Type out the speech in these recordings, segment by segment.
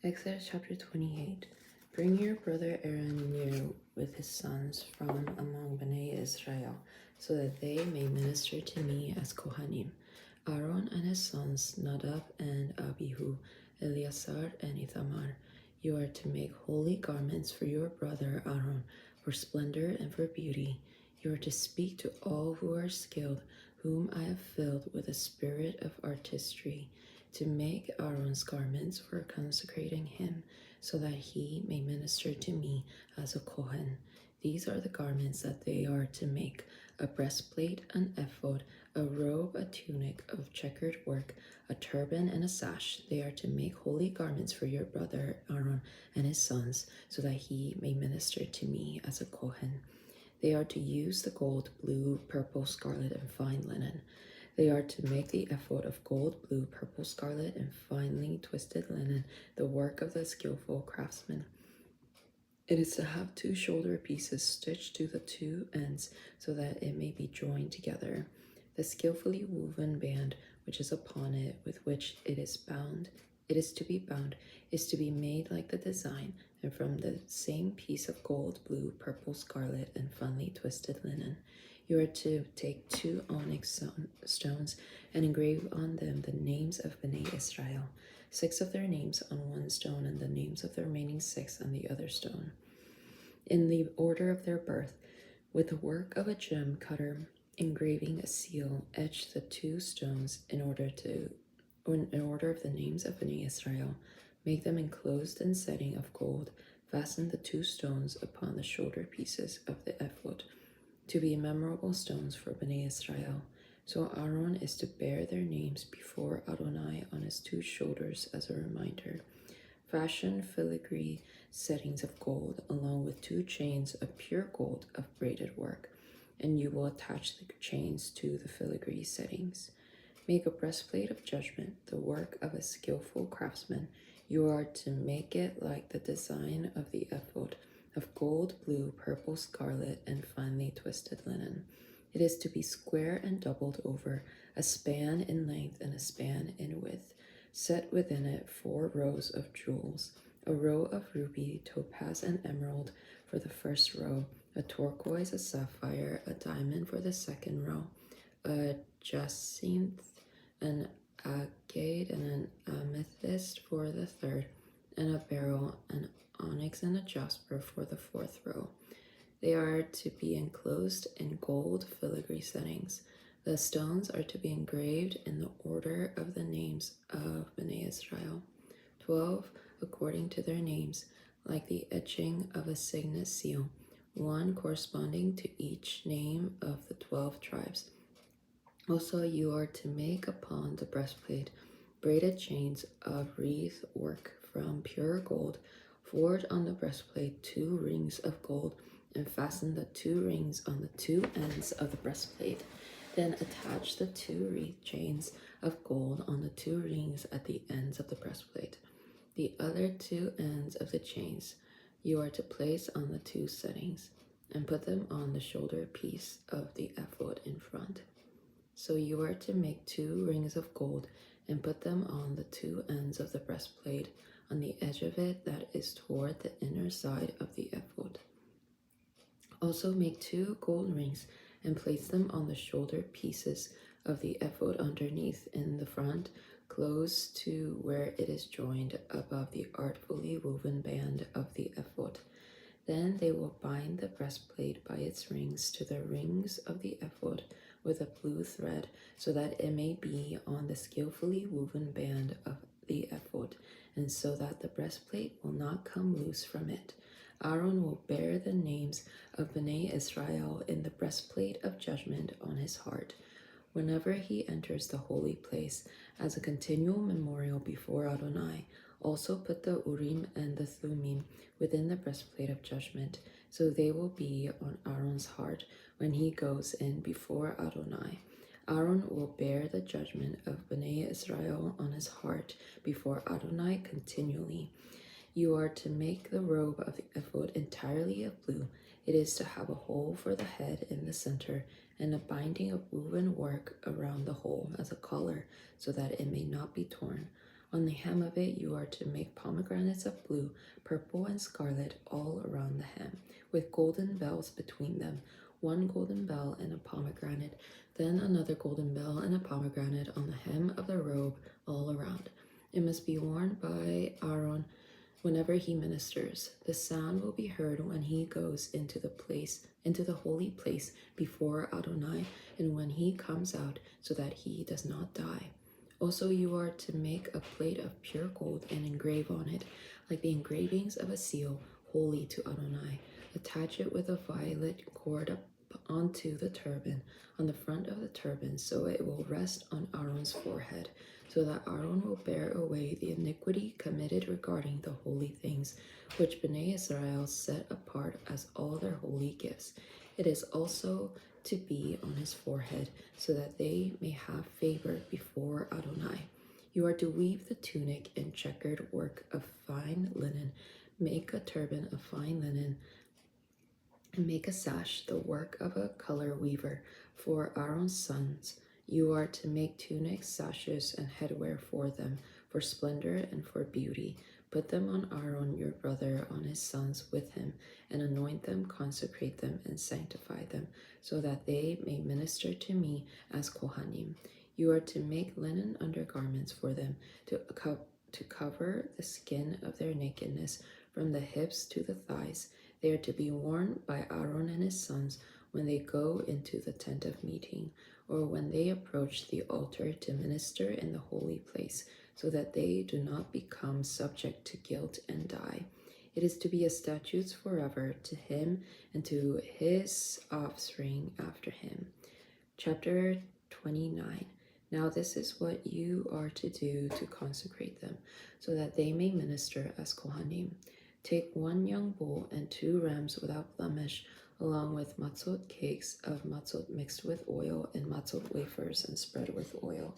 Exodus chapter 28. Bring your brother Aaron near with his sons from among Bnei Israel, so that they may minister to me as Kohanim. Aaron and his sons, Nadab and Abihu, Eleazar and Ithamar. You are to make holy garments for your brother Aaron, for splendor and for beauty. You are to speak to all who are skilled, whom I have filled with a spirit of artistry, to make Aaron's garments for consecrating him, so that he may minister to me as a Kohen. These are the garments that they are to make: a breastplate, an ephod, a robe, a tunic of checkered work, a turban, and a sash. They are to make holy garments for your brother Aaron and his sons, so that he may minister to me as a Kohen. They are to use the gold, blue, purple, scarlet, and fine linen. They are to make the ephod of gold, blue, purple, scarlet, and finely twisted linen, the work of the skillful craftsman. It is to have 2 shoulder pieces stitched to the 2 ends, so that it may be joined together. The skillfully woven band which is upon it, with which it is to be bound, is to be made like the design, and from the same piece of gold, blue, purple, scarlet, and finely twisted linen. You are to take 2 onyx stones and engrave on them the names of Bnei Israel, 6 of their names on one stone, and the names of the remaining 6 on the other stone, in the order of their birth, with the work of a gem cutter, engraving a seal. Etch the 2 stones in order of the names of Bnei Israel. Make them enclosed in setting of gold. Fasten the 2 stones upon the shoulder pieces of the ephod, to be memorable stones for Bnei Israel. So Aaron is to bear their names before Adonai on his 2 shoulders as a reminder. Fashion filigree settings of gold, along with 2 chains of pure gold of braided work, and you will attach the chains to the filigree settings. Make a breastplate of judgment, the work of a skillful craftsman. You are to make it like the design of the ephod, of gold, blue, purple, scarlet, and finely twisted linen. It is to be square and doubled over, a span in length and a span in width. Set within it 4 rows of jewels: a row of ruby, topaz, and emerald for the first row, a turquoise, a sapphire, a diamond for the second row, a jacinth, an agate, and an amethyst for the third, and a beryl, an onyx, and a jasper for the 4th row. They are to be enclosed in gold filigree settings. The stones are to be engraved in the order of the names of Bnei Israel, 12 according to their names, like the etching of a signet seal, 1 corresponding to each name of the 12 tribes. Also, you are to make upon the breastplate braided chains of wreath work from pure gold. Forge on the breastplate 2 rings of gold, and fasten the 2 rings on the 2 ends of the breastplate. Then attach the 2 wreath chains of gold on the 2 rings at the ends of the breastplate. The other 2 ends of the chains you are to place on the 2 settings, and put them on the shoulder piece of the ephod in front. So you are to make 2 rings of gold, and put them on the 2 ends of the breastplate, on the edge of it that is toward the inner side of the ephod. Also make 2 gold rings, and place them on the shoulder pieces of the ephod underneath in the front, close to where it is joined above the artfully woven band of the ephod. Then they will bind the breastplate by its rings to the rings of the ephod with a blue thread, so that it may be on the skillfully woven band of the ephod, and so that the breastplate will not come loose from it. Aaron will bear the names of Bnei Israel in the breastplate of judgment on his heart, whenever he enters the holy place, as a continual memorial before Adonai. Also put the Urim and the Thummim within the breastplate of judgment, so they will be on Aaron's heart when he goes in before Adonai. Aaron will bear the judgment of Bnei Israel on his heart before Adonai continually. You are to make the robe of the ephod entirely of blue. It is to have a hole for the head in the center, and a binding of woven work around the hole as a collar, so that it may not be torn. On the hem of it you are to make pomegranates of blue, purple, and scarlet all around the hem, with golden bells between them, one golden bell and a pomegranate, then another golden bell and a pomegranate on the hem of the robe all around. It must be worn by Aaron whenever he ministers. The sound will be heard when he goes into the holy place before Adonai, and when he comes out, so that he does not die. Also you are to make a plate of pure gold and engrave on it, like the engravings of a seal, holy to Adonai. Attach it with a violet cord up onto the turban, on the front of the turban, so it will rest on Aaron's forehead, so that Aaron will bear away the iniquity committed regarding the holy things, which Bnei Israel set apart as all their holy gifts. It is also to be on his forehead, so that they may have favor before Adonai. You are to weave the tunic in checkered work of fine linen, make a turban of fine linen, and make a sash, the work of a color weaver, for Aaron's sons. You are to make tunics, sashes, and headwear for them, for splendor and for beauty. Put them on Aaron your brother, on his sons with him, and anoint them, consecrate them, and sanctify them, so that they may minister to me as Kohanim. You are to make linen undergarments for them, to cover the skin of their nakedness, from the hips to the thighs. They are to be worn by Aaron and his sons when they go into the tent of meeting, or when they approach the altar to minister in the holy place, so that they do not become subject to guilt and die. It is to be a statute forever to him and to his offspring after him. Chapter 29. Now this is what you are to do to consecrate them, so that they may minister as Kohanim. Take 1 young bull and 2 rams without blemish, along with matzot cakes of matzot mixed with oil, and matzot wafers and spread with oil.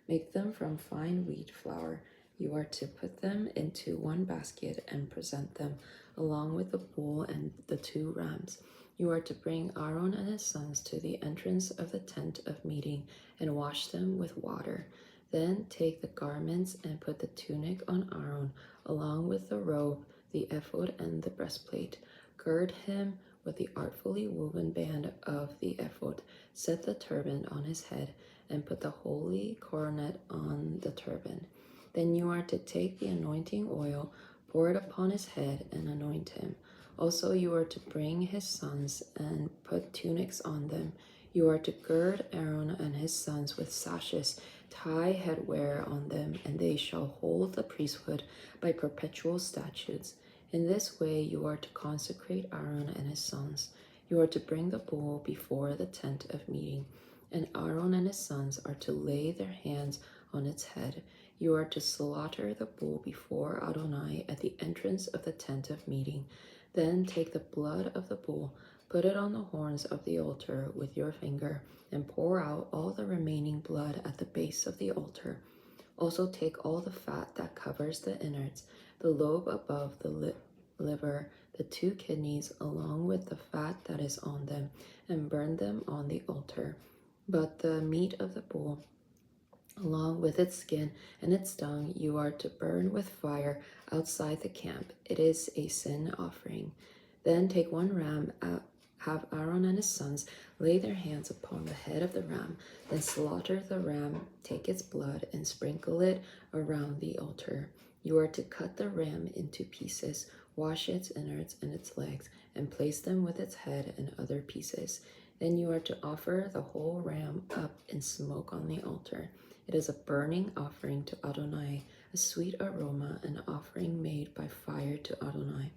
Make them from fine wheat flour. You are to put them into 1 basket and present them, along with the bull and the 2 rams. You are to bring Aaron and his sons to the entrance of the tent of meeting and wash them with water. Then take the garments and put the tunic on Aaron, along with the robe, the ephod, and the breastplate. Gird him with the artfully woven band of the ephod. Set the turban on his head, and put the holy coronet on the turban. Then you are to take the anointing oil, pour it upon his head, and anoint him. Also you are to bring his sons and put tunics on them. You are to gird Aaron and his sons with sashes, tie headwear on them, and they shall hold the priesthood by perpetual statutes. In this way you are to consecrate Aaron and his sons. You are to bring the bull before the tent of meeting, and Aaron and his sons are to lay their hands on its head. You are to slaughter the bull before Adonai at the entrance of the tent of meeting. Then take the blood of the bull, put it on the horns of the altar with your finger, and pour out all the remaining blood at the base of the altar. Also take all the fat that covers the innards, the lobe above the liver, the 2 kidneys, along with the fat that is on them, and burn them on the altar. But the meat of the bull, along with its skin and its tongue, you are to burn with fire outside the camp. It is a sin offering. Then take 1 ram, have Aaron and his sons lay their hands upon the head of the ram, then slaughter the ram, take its blood, and sprinkle it around the altar. You are to cut the ram into pieces, wash its innards and its legs, and place them with its head and other pieces. Then you are to offer the whole ram up in smoke on the altar. It is a burning offering to Adonai, a sweet aroma, an offering made by fire to Adonai.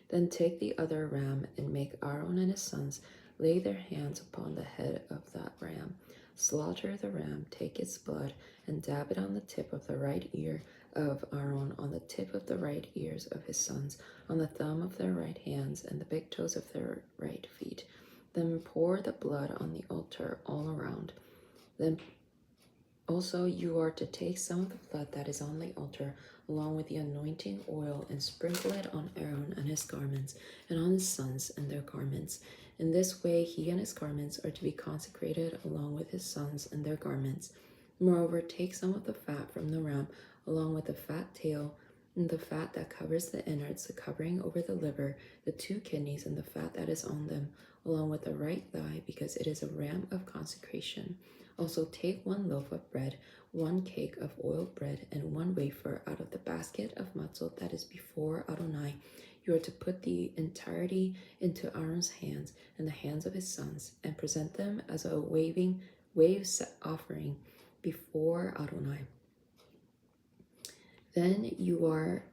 Then take the other ram and make Aaron and his sons lay their hands upon the head of that ram. Slaughter the ram, take its blood, and dab it on the tip of the right ear of Aaron, on the tip of the right ears of his sons, on the thumb of their right hands, and the big toes of their right feet. Then pour the blood on the altar all around. Then also you are to take some of the blood that is on the altar, along with the anointing oil, and sprinkle it on Aaron and his garments, and on his sons and their garments. In this way he and his garments are to be consecrated, along with his sons and their garments. Moreover, take some of the fat from the ram, along with the fat tail, and the fat that covers the innards, the covering over the liver, the 2 kidneys, and the fat that is on them, along with the right thigh, because it is a ram of consecration. Also take 1 loaf of bread, 1 cake of oiled bread, and 1 wafer out of the basket of matzot that is before Adonai. You are to put the entirety into Aaron's hands and the hands of his sons, and present them as a wave offering before Adonai. Then you are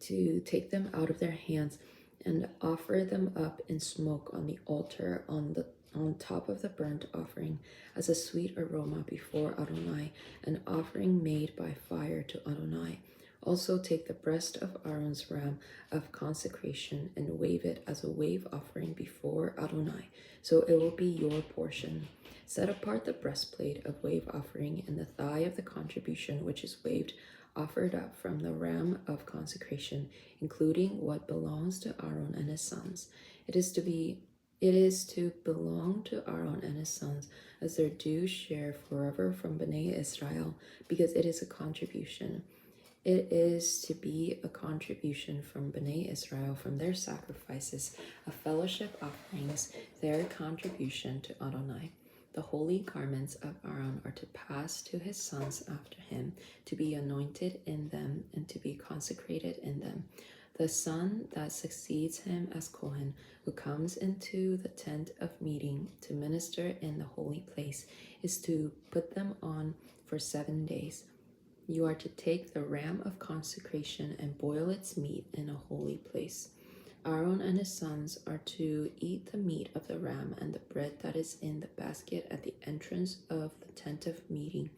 to take them out of their hands and offer them up in smoke on the altar on top of the burnt offering as a sweet aroma before Adonai, an offering made by fire to Adonai. Also take the breast of Aaron's ram of consecration and wave it as a wave offering before Adonai, so it will be your portion. Set apart the breastplate of wave offering and the thigh of the contribution which is waved, offered up from the ram of consecration, including what belongs to Aaron and his sons. It is to belong to Aaron and his sons as their due share forever from Bnei Israel, because it is a contribution. It is to be a contribution from Bnei Israel from their sacrifices of fellowship offerings, their contribution to Adonai. The holy garments of Aaron are to pass to his sons after him, to be anointed in them and to be consecrated in them. The son that succeeds him as Kohen, who comes into the tent of meeting to minister in the holy place, is to put them on for 7 days. You are to take the ram of consecration and boil its meat in a holy place. Aaron and his sons are to eat the meat of the ram and the bread that is in the basket at the entrance of the tent of meeting.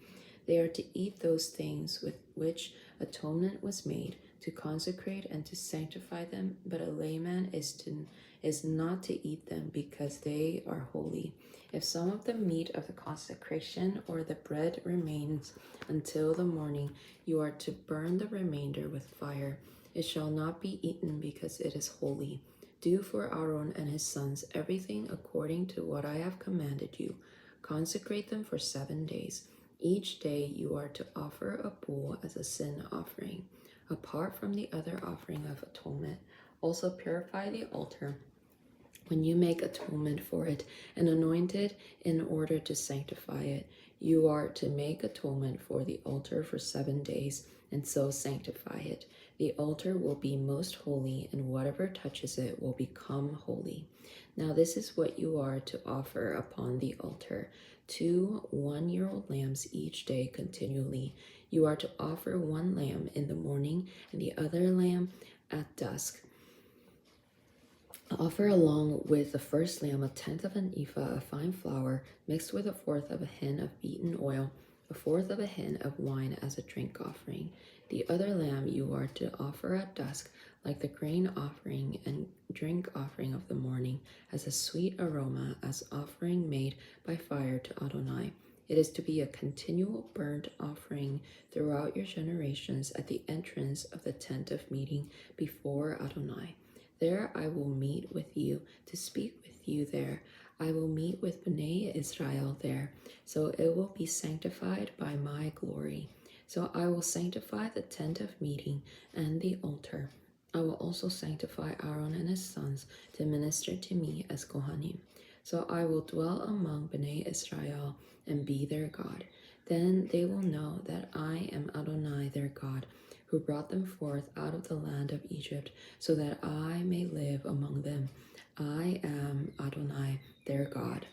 They are to eat those things with which atonement was made, to consecrate and to sanctify them, but a layman is not to eat them, because they are holy. If some of the meat of the consecration or the bread remains until the morning, you are to burn the remainder with fire. It shall not be eaten, because it is holy. Do for Aaron and his sons everything according to what I have commanded you. Consecrate them for 7 days. Each day you are to offer a bull as a sin offering, apart from the other offering of atonement. Also purify the altar when you make atonement for it, and anoint it in order to sanctify it. You are to make atonement for the altar for 7 days, and so sanctify it. The altar will be most holy, and whatever touches it will become holy. Now this is what you are to offer upon the altar: 2 one-year-old lambs each day continually. You are to offer 1 lamb in the morning and the other lamb at dusk. Offer along with the first lamb 1/10 of an ephah of fine flour mixed with 1/4 of a hin of beaten oil, 1/4 of a hin of wine as a drink offering. The other lamb you are to offer at dusk, like the grain offering and drink offering of the morning, as a sweet aroma, as offering made by fire to Adonai. It is to be a continual burnt offering throughout your generations at the entrance of the tent of meeting before Adonai. There I will meet with you to speak with you there. I will meet with Bnei Israel there, so it will be sanctified by my glory. So I will sanctify the tent of meeting and the altar. I will also sanctify Aaron and his sons to minister to me as Kohanim. So I will dwell among Bnei Israel and be their God. Then they will know that I am Adonai their God, who brought them forth out of the land of Egypt, so that I may live among them. I am Adonai their God.